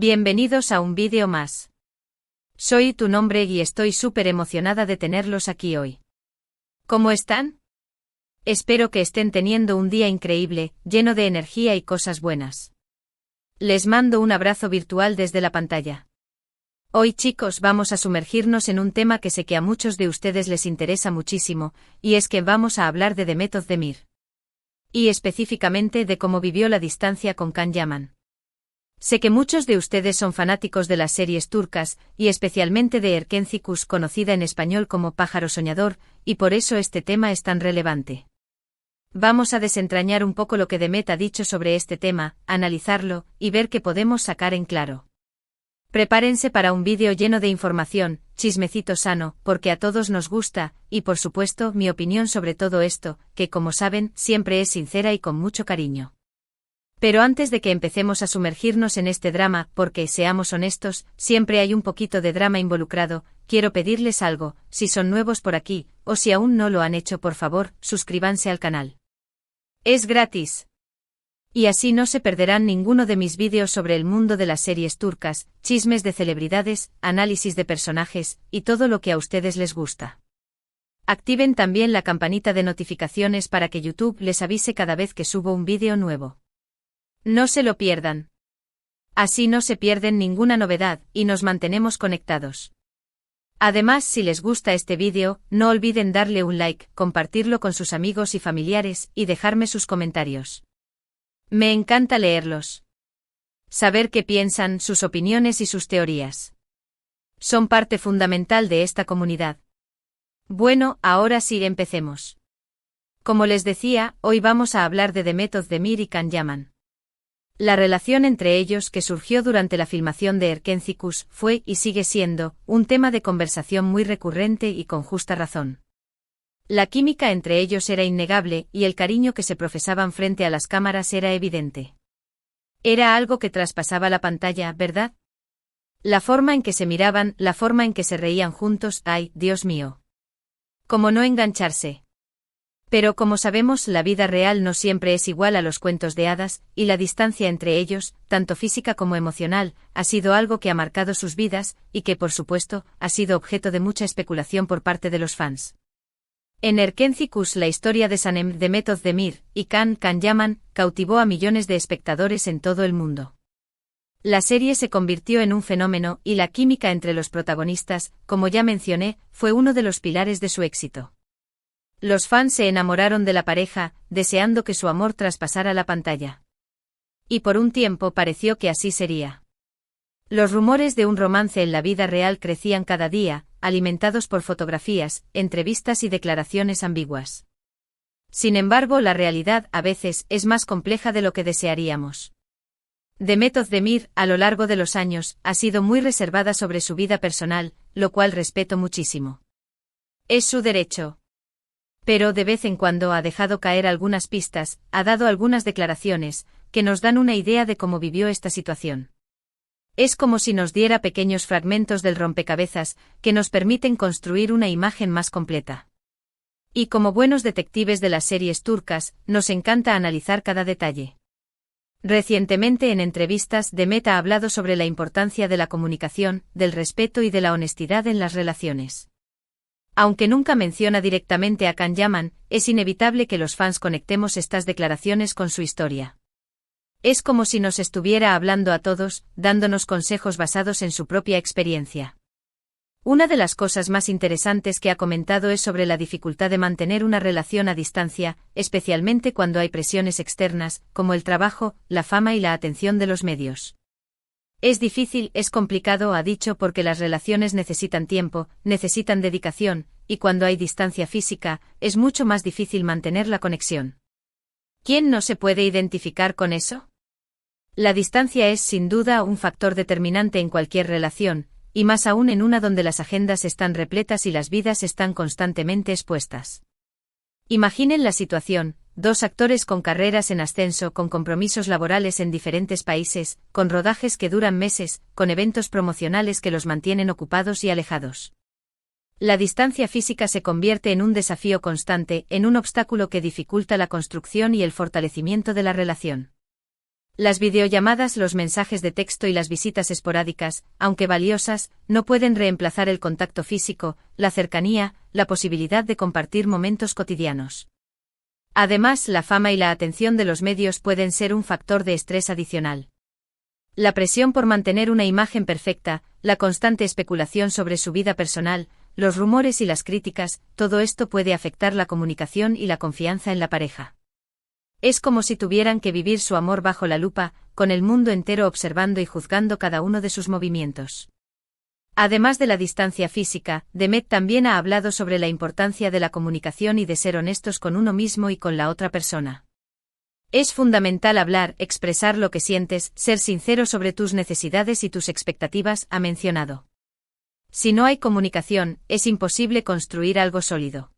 Bienvenidos a un vídeo más. Soy tu nombre y estoy súper emocionada de tenerlos aquí hoy. ¿Cómo están? Espero que estén teniendo un día increíble, lleno de energía y cosas buenas. Les mando un abrazo virtual desde la pantalla. Hoy, chicos, vamos a sumergirnos en un tema que sé que a muchos de ustedes les interesa muchísimo, y es que vamos a hablar de Demet Özdemir. Y específicamente de cómo vivió la distancia con Can Yaman. Sé que muchos de ustedes son fanáticos de las series turcas, y especialmente de Erkenci Kuş, conocida en español como Pájaro Soñador, y por eso este tema es tan relevante. Vamos a desentrañar un poco lo que Demet ha dicho sobre este tema, analizarlo, y ver qué podemos sacar en claro. Prepárense para un vídeo lleno de información, chismecito sano, porque a todos nos gusta, y por supuesto mi opinión sobre todo esto, que como saben, siempre es sincera y con mucho cariño. Pero antes de que empecemos a sumergirnos en este drama, porque, seamos honestos, siempre hay un poquito de drama involucrado, quiero pedirles algo: si son nuevos por aquí, o si aún no lo han hecho, por favor, suscríbanse al canal. Es gratis. Y así no se perderán ninguno de mis vídeos sobre el mundo de las series turcas, chismes de celebridades, análisis de personajes, y todo lo que a ustedes les gusta. Activen también la campanita de notificaciones para que YouTube les avise cada vez que subo un vídeo nuevo. No se lo pierdan. Así no se pierden ninguna novedad, y nos mantenemos conectados. Además, si les gusta este vídeo, no olviden darle un like, compartirlo con sus amigos y familiares, y dejarme sus comentarios. Me encanta leerlos. Saber qué piensan, sus opiniones y sus teorías. Son parte fundamental de esta comunidad. Bueno, ahora sí, empecemos. Como les decía, hoy vamos a hablar de Demet Özdemir y Can Yaman. La relación entre ellos, que surgió durante la filmación de Erkenci Kuş, fue, y sigue siendo, un tema de conversación muy recurrente y con justa razón. La química entre ellos era innegable, y el cariño que se profesaban frente a las cámaras era evidente. Era algo que traspasaba la pantalla, ¿verdad? La forma en que se miraban, la forma en que se reían juntos, ¡ay, Dios mío! ¿Cómo no engancharse? Pero como sabemos, la vida real no siempre es igual a los cuentos de hadas, y la distancia entre ellos, tanto física como emocional, ha sido algo que ha marcado sus vidas, y que, por supuesto, ha sido objeto de mucha especulación por parte de los fans. En Erkenci Kuş, la historia de Sanem, Demet Özdemir, y Can Yaman, cautivó a millones de espectadores en todo el mundo. La serie se convirtió en un fenómeno, y la química entre los protagonistas, como ya mencioné, fue uno de los pilares de su éxito. Los fans se enamoraron de la pareja, deseando que su amor traspasara la pantalla. Y por un tiempo pareció que así sería. Los rumores de un romance en la vida real crecían cada día, alimentados por fotografías, entrevistas y declaraciones ambiguas. Sin embargo, la realidad, a veces, es más compleja de lo que desearíamos. Demet Özdemir, a lo largo de los años, ha sido muy reservada sobre su vida personal, lo cual respeto muchísimo. Es su derecho. Pero de vez en cuando ha dejado caer algunas pistas, ha dado algunas declaraciones, que nos dan una idea de cómo vivió esta situación. Es como si nos diera pequeños fragmentos del rompecabezas, que nos permiten construir una imagen más completa. Y como buenos detectives de las series turcas, nos encanta analizar cada detalle. Recientemente, en entrevistas, Demet ha hablado sobre la importancia de la comunicación, del respeto y de la honestidad en las relaciones. Aunque nunca menciona directamente a Can Yaman, es inevitable que los fans conectemos estas declaraciones con su historia. Es como si nos estuviera hablando a todos, dándonos consejos basados en su propia experiencia. Una de las cosas más interesantes que ha comentado es sobre la dificultad de mantener una relación a distancia, especialmente cuando hay presiones externas, como el trabajo, la fama y la atención de los medios. Es difícil, es complicado, ha dicho, porque las relaciones necesitan tiempo, necesitan dedicación, y cuando hay distancia física, es mucho más difícil mantener la conexión. ¿Quién no se puede identificar con eso? La distancia es, sin duda, un factor determinante en cualquier relación, y más aún en una donde las agendas están repletas y las vidas están constantemente expuestas. Imaginen la situación: dos actores con carreras en ascenso, con compromisos laborales en diferentes países, con rodajes que duran meses, con eventos promocionales que los mantienen ocupados y alejados. La distancia física se convierte en un desafío constante, en un obstáculo que dificulta la construcción y el fortalecimiento de la relación. Las videollamadas, los mensajes de texto y las visitas esporádicas, aunque valiosas, no pueden reemplazar el contacto físico, la cercanía, la posibilidad de compartir momentos cotidianos. Además, la fama y la atención de los medios pueden ser un factor de estrés adicional. La presión por mantener una imagen perfecta, la constante especulación sobre su vida personal, los rumores y las críticas, todo esto puede afectar la comunicación y la confianza en la pareja. Es como si tuvieran que vivir su amor bajo la lupa, con el mundo entero observando y juzgando cada uno de sus movimientos. Además de la distancia física, Demet también ha hablado sobre la importancia de la comunicación y de ser honestos con uno mismo y con la otra persona. Es fundamental hablar, expresar lo que sientes, ser sincero sobre tus necesidades y tus expectativas, ha mencionado. Si no hay comunicación, es imposible construir algo sólido.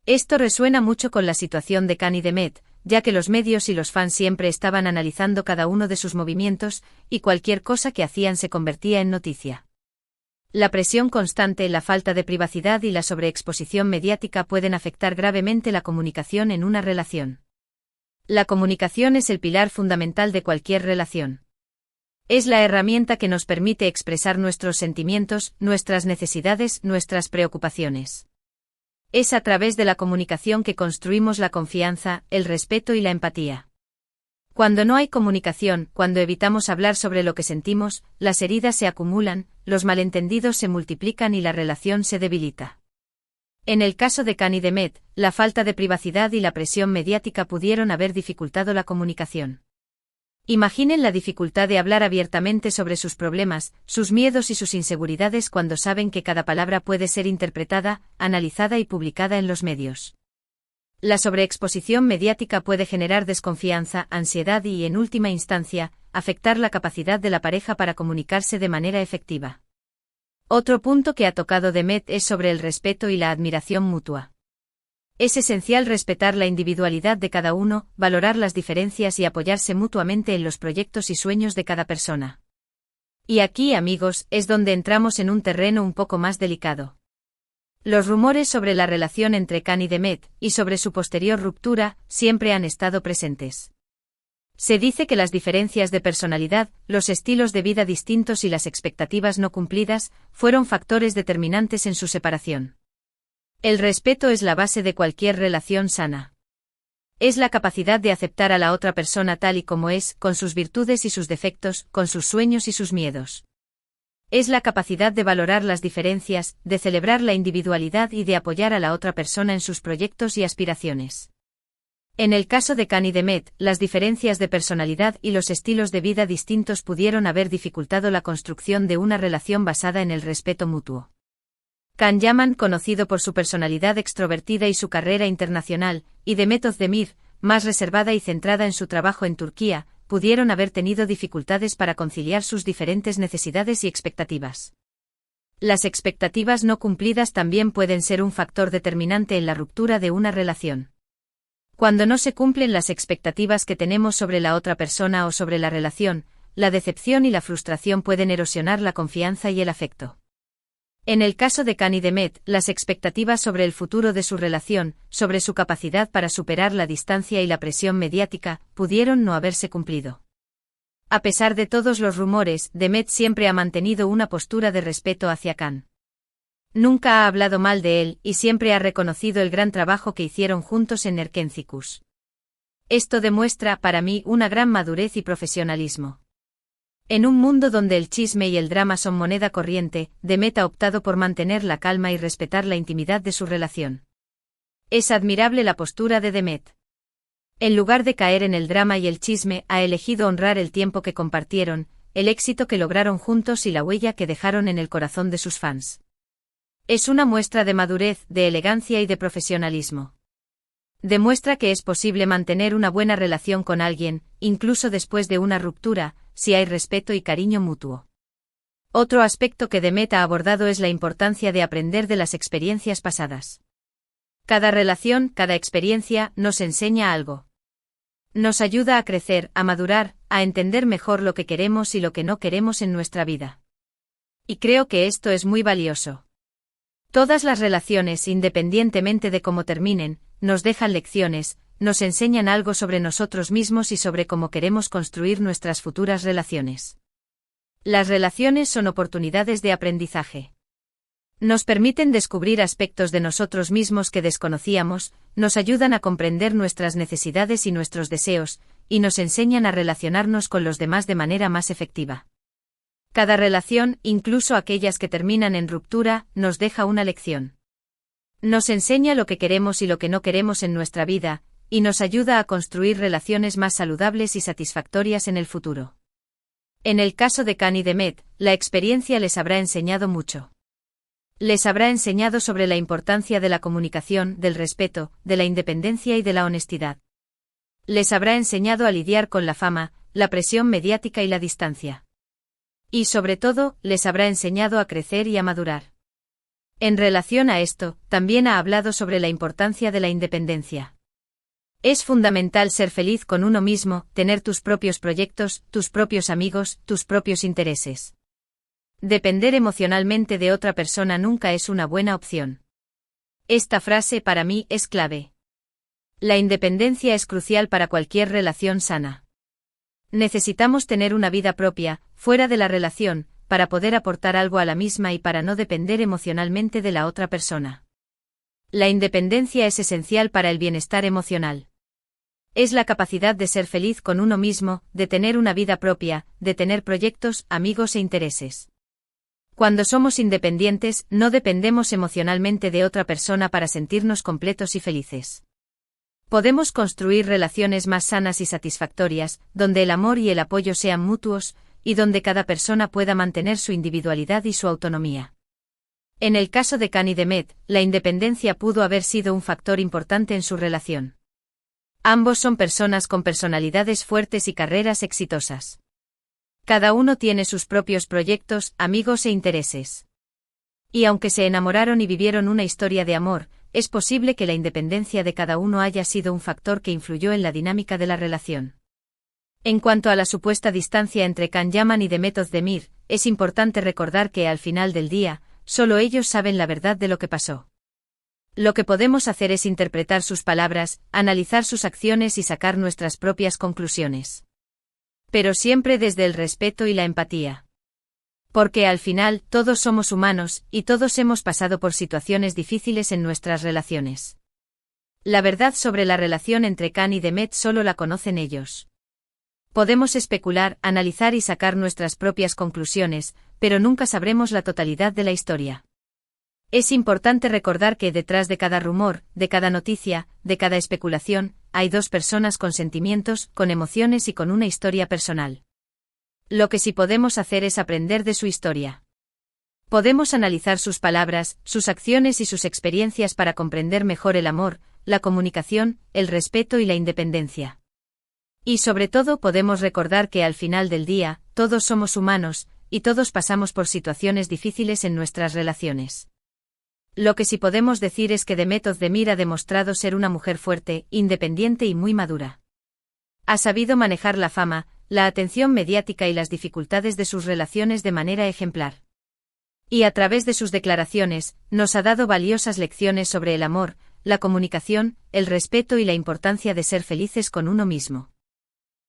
Esto resuena mucho con la situación de Khan y Demet, ya que los medios y los fans siempre estaban analizando cada uno de sus movimientos, y cualquier cosa que hacían se convertía en noticia. La presión constante, la falta de privacidad y la sobreexposición mediática pueden afectar gravemente la comunicación en una relación. La comunicación es el pilar fundamental de cualquier relación. Es la herramienta que nos permite expresar nuestros sentimientos, nuestras necesidades, nuestras preocupaciones. Es a través de la comunicación que construimos la confianza, el respeto y la empatía. Cuando no hay comunicación, cuando evitamos hablar sobre lo que sentimos, las heridas se acumulan, los malentendidos se multiplican y la relación se debilita. En el caso de Khan y Demet, la falta de privacidad y la presión mediática pudieron haber dificultado la comunicación. Imaginen la dificultad de hablar abiertamente sobre sus problemas, sus miedos y sus inseguridades cuando saben que cada palabra puede ser interpretada, analizada y publicada en los medios. La sobreexposición mediática puede generar desconfianza, ansiedad y, en última instancia, afectar la capacidad de la pareja para comunicarse de manera efectiva. Otro punto que ha tocado Demet es sobre el respeto y la admiración mutua. Es esencial respetar la individualidad de cada uno, valorar las diferencias y apoyarse mutuamente en los proyectos y sueños de cada persona. Y aquí, amigos, es donde entramos en un terreno un poco más delicado. Los rumores sobre la relación entre Khan y Demet, y sobre su posterior ruptura, siempre han estado presentes. Se dice que las diferencias de personalidad, los estilos de vida distintos y las expectativas no cumplidas, fueron factores determinantes en su separación. El respeto es la base de cualquier relación sana. Es la capacidad de aceptar a la otra persona tal y como es, con sus virtudes y sus defectos, con sus sueños y sus miedos. Es la capacidad de valorar las diferencias, de celebrar la individualidad y de apoyar a la otra persona en sus proyectos y aspiraciones. En el caso de Khan y Demet, las diferencias de personalidad y los estilos de vida distintos pudieron haber dificultado la construcción de una relación basada en el respeto mutuo. Can Yaman, conocido por su personalidad extrovertida y su carrera internacional, y Demet Özdemir, más reservada y centrada en su trabajo en Turquía, pudieron haber tenido dificultades para conciliar sus diferentes necesidades y expectativas. Las expectativas no cumplidas también pueden ser un factor determinante en la ruptura de una relación. Cuando no se cumplen las expectativas que tenemos sobre la otra persona o sobre la relación, la decepción y la frustración pueden erosionar la confianza y el afecto. En el caso de Khan y Demet, las expectativas sobre el futuro de su relación, sobre su capacidad para superar la distancia y la presión mediática, pudieron no haberse cumplido. A pesar de todos los rumores, Demet siempre ha mantenido una postura de respeto hacia Khan. Nunca ha hablado mal de él y siempre ha reconocido el gran trabajo que hicieron juntos en Erkencikus. Esto demuestra, para mí, una gran madurez y profesionalismo. En un mundo donde el chisme y el drama son moneda corriente, Demet ha optado por mantener la calma y respetar la intimidad de su relación. Es admirable la postura de Demet. En lugar de caer en el drama y el chisme, ha elegido honrar el tiempo que compartieron, el éxito que lograron juntos y la huella que dejaron en el corazón de sus fans. Es una muestra de madurez, de elegancia y de profesionalismo. Demuestra que es posible mantener una buena relación con alguien, incluso después de una ruptura, si hay respeto y cariño mutuo. Otro aspecto que Demet ha abordado es la importancia de aprender de las experiencias pasadas. Cada relación, cada experiencia, nos enseña algo. Nos ayuda a crecer, a madurar, a entender mejor lo que queremos y lo que no queremos en nuestra vida. Y creo que esto es muy valioso. Todas las relaciones, independientemente de cómo terminen, nos dejan lecciones, nos enseñan algo sobre nosotros mismos y sobre cómo queremos construir nuestras futuras relaciones. Las relaciones son oportunidades de aprendizaje. Nos permiten descubrir aspectos de nosotros mismos que desconocíamos, nos ayudan a comprender nuestras necesidades y nuestros deseos, y nos enseñan a relacionarnos con los demás de manera más efectiva. Cada relación, incluso aquellas que terminan en ruptura, nos deja una lección. Nos enseña lo que queremos y lo que no queremos en nuestra vida, y nos ayuda a construir relaciones más saludables y satisfactorias en el futuro. En el caso de Can y Demet, la experiencia les habrá enseñado mucho. Les habrá enseñado sobre la importancia de la comunicación, del respeto, de la independencia y de la honestidad. Les habrá enseñado a lidiar con la fama, la presión mediática y la distancia. Y sobre todo, les habrá enseñado a crecer y a madurar. En relación a esto, también ha hablado sobre la importancia de la independencia. Es fundamental ser feliz con uno mismo, tener tus propios proyectos, tus propios amigos, tus propios intereses. Depender emocionalmente de otra persona nunca es una buena opción. Esta frase para mí es clave. La independencia es crucial para cualquier relación sana. Necesitamos tener una vida propia, fuera de la relación, para poder aportar algo a la misma y para no depender emocionalmente de la otra persona. La independencia es esencial para el bienestar emocional. Es la capacidad de ser feliz con uno mismo, de tener una vida propia, de tener proyectos, amigos e intereses. Cuando somos independientes, no dependemos emocionalmente de otra persona para sentirnos completos y felices. Podemos construir relaciones más sanas y satisfactorias, donde el amor y el apoyo sean mutuos, y donde cada persona pueda mantener su individualidad y su autonomía. En el caso de Can y Demet, la independencia pudo haber sido un factor importante en su relación. Ambos son personas con personalidades fuertes y carreras exitosas. Cada uno tiene sus propios proyectos, amigos e intereses. Y aunque se enamoraron y vivieron una historia de amor, es posible que la independencia de cada uno haya sido un factor que influyó en la dinámica de la relación. En cuanto a la supuesta distancia entre Can Yaman y Demet Özdemir, es importante recordar que al final del día, solo ellos saben la verdad de lo que pasó. Lo que podemos hacer es interpretar sus palabras, analizar sus acciones y sacar nuestras propias conclusiones. Pero siempre desde el respeto y la empatía. Porque al final, todos somos humanos, y todos hemos pasado por situaciones difíciles en nuestras relaciones. La verdad sobre la relación entre Can y Demet solo la conocen ellos. Podemos especular, analizar y sacar nuestras propias conclusiones, pero nunca sabremos la totalidad de la historia. Es importante recordar que detrás de cada rumor, de cada noticia, de cada especulación, hay dos personas con sentimientos, con emociones y con una historia personal. Lo que sí podemos hacer es aprender de su historia. Podemos analizar sus palabras, sus acciones y sus experiencias para comprender mejor el amor, la comunicación, el respeto y la independencia. Y sobre todo podemos recordar que al final del día, todos somos humanos, y todos pasamos por situaciones difíciles en nuestras relaciones. Lo que sí podemos decir es que Demet Özdemir ha demostrado ser una mujer fuerte, independiente y muy madura. Ha sabido manejar la fama, la atención mediática y las dificultades de sus relaciones de manera ejemplar. Y a través de sus declaraciones, nos ha dado valiosas lecciones sobre el amor, la comunicación, el respeto y la importancia de ser felices con uno mismo.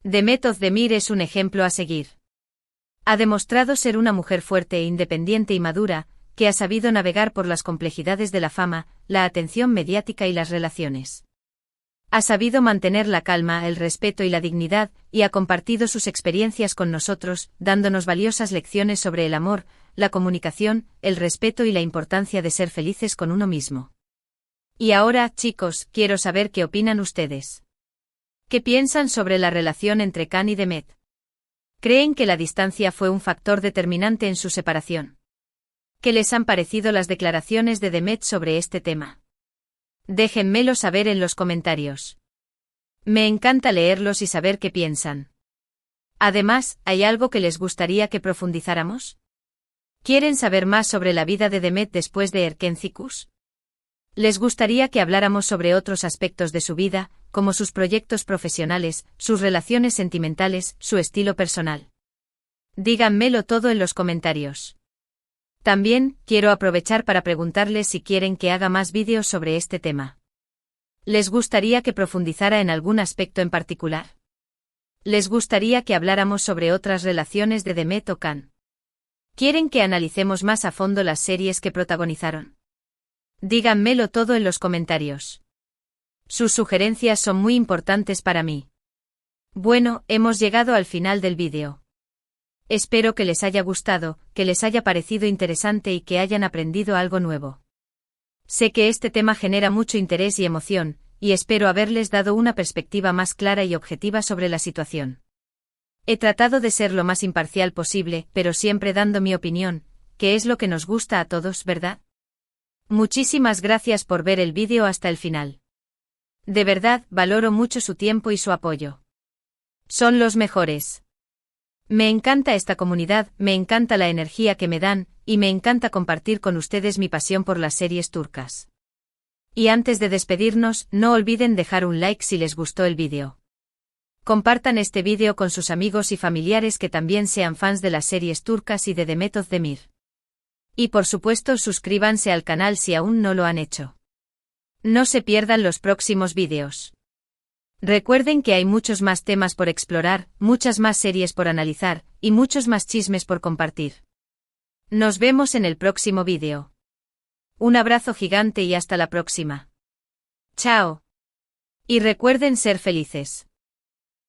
Demet Özdemir es un ejemplo a seguir. Ha demostrado ser una mujer fuerte, independiente y madura, que ha sabido navegar por las complejidades de la fama, la atención mediática y las relaciones. Ha sabido mantener la calma, el respeto y la dignidad, y ha compartido sus experiencias con nosotros, dándonos valiosas lecciones sobre el amor, la comunicación, el respeto y la importancia de ser felices con uno mismo. Y ahora, chicos, quiero saber qué opinan ustedes. ¿Qué piensan sobre la relación entre Can y Demet? ¿Creen que la distancia fue un factor determinante en su separación? ¿Qué les han parecido las declaraciones de Demet sobre este tema? Déjenmelo saber en los comentarios. Me encanta leerlos y saber qué piensan. Además, ¿hay algo que les gustaría que profundizáramos? ¿Quieren saber más sobre la vida de Demet después de Erkencikus? ¿Les gustaría que habláramos sobre otros aspectos de su vida, como sus proyectos profesionales, sus relaciones sentimentales, su estilo personal? Díganmelo todo en los comentarios. También, quiero aprovechar para preguntarles si quieren que haga más vídeos sobre este tema. ¿Les gustaría que profundizara en algún aspecto en particular? ¿Les gustaría que habláramos sobre otras relaciones de Demet o Can? ¿Quieren que analicemos más a fondo las series que protagonizaron? Díganmelo todo en los comentarios. Sus sugerencias son muy importantes para mí. Bueno, hemos llegado al final del vídeo. Espero que les haya gustado, que les haya parecido interesante y que hayan aprendido algo nuevo. Sé que este tema genera mucho interés y emoción, y espero haberles dado una perspectiva más clara y objetiva sobre la situación. He tratado de ser lo más imparcial posible, pero siempre dando mi opinión, que es lo que nos gusta a todos, ¿verdad? Muchísimas gracias por ver el vídeo hasta el final. De verdad, valoro mucho su tiempo y su apoyo. Son los mejores. Me encanta esta comunidad, me encanta la energía que me dan, y me encanta compartir con ustedes mi pasión por las series turcas. Y antes de despedirnos, no olviden dejar un like si les gustó el vídeo. Compartan este vídeo con sus amigos y familiares que también sean fans de las series turcas y de Demet Özdemir. Y por supuesto suscríbanse al canal si aún no lo han hecho. No se pierdan los próximos vídeos. Recuerden que hay muchos más temas por explorar, muchas más series por analizar, y muchos más chismes por compartir. Nos vemos en el próximo vídeo. Un abrazo gigante y hasta la próxima. Chao. Y recuerden ser felices.